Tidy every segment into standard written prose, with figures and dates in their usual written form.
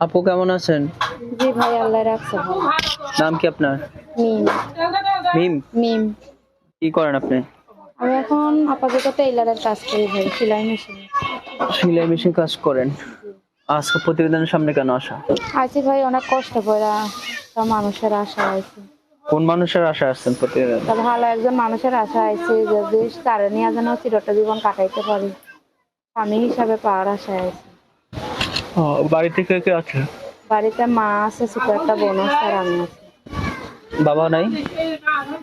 আপু কেমন আছেন? জি ভাই, আল্লাহ রাখছে ভালো। নাম কি আপনার? মিম। মিম। মিম। কি করেন আপনি? আমি এখন আপাতত টেইলারের কাজ করি ভাই, সেলাই মেশিন। সেলাই মেশিন কাজ করেন। আজকে প্রতিবেদনের সামনে কেন আসা? আছি ভাই, অনেক কষ্ট করে একটা মানুষের আশা আছে। কোন মানুষের আশা আসছেন প্রতিবেদন? তা ভালো একজন মানুষের আশা আছে, যদি তারে নিয়ে যেন চিরটা জীবন কাটাইতে পারি, স্বামী হিসাবে পাওয়ার আশায় আছে। বাড়িতে কে কে আছে? বাড়িতে মা আছে, ছোট একটা বোন আছে, আর আমি আছি। বাবা নাই?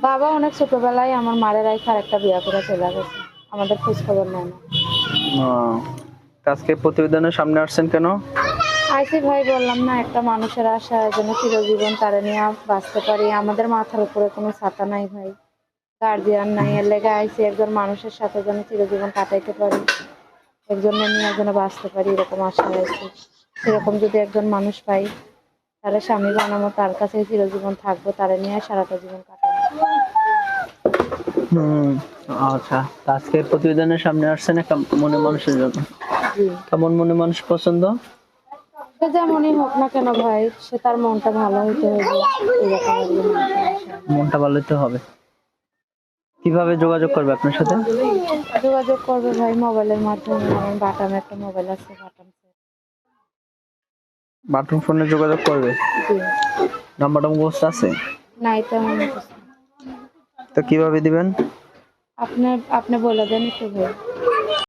বাবা অনেক ছোটবেলায় আমার মারের রাইখা একটা বিয়া করে চলে গেছে, আমাদের খোঁজ খবর নেয় না। আহ, আজকে প্রতিবেদনের সামনে আসছেন কেন? আইসি ভাই, বললাম না, একটা মানুষের আশা যেন চিরজীবন তারা নিয়ে বাঁচতে পারি। আমাদের মাথার উপরে কোনো ছাতা নাই ভাই, গার্জিয়ান নাই, এর লেগে আইসি একজন মানুষের সাথে যেন চিরজীবন কাটাইতে পারি, একজনের নিয়ে যেন বাঁচতে পারি, এরকম আশা আছে। সেরকম যদি একজন মানুষ পাই, তাহলে স্বামী বানাবো, তার কাছে চিরজীবন থাকবো, তারা নিয়ে সারাটা জীবন কাটাবো। হুম, আচ্ছা। তা আজকে প্রতিবেদনের সামনে আসছেন একটা মনে মানুষের জন্য। জি। কেমন মনে মানুষ পছন্দ? সে যেমনই হোক না কেন ভাই, সে তার মনটা ভালো হইতে হবে, এরকম একজন মানুষের আশা। মনটা ভালো হতে হবে। কিভাবে যোগাযোগ করবে আপনার সাথে? যোগাযোগ করবে ভাই মোবাইলের মাধ্যমে, আমার বাটাম একটা মোবাইল আছে, বাটাম সেট। বাটন ফোনে যোগাযোগ করবে? জি। নাম্বারটা মুখস্থ আছে? না, এটা আমার মুখস্থ। তো কিভাবে দিবেন? আপনি আপনি বলে দেন একটু ভাই।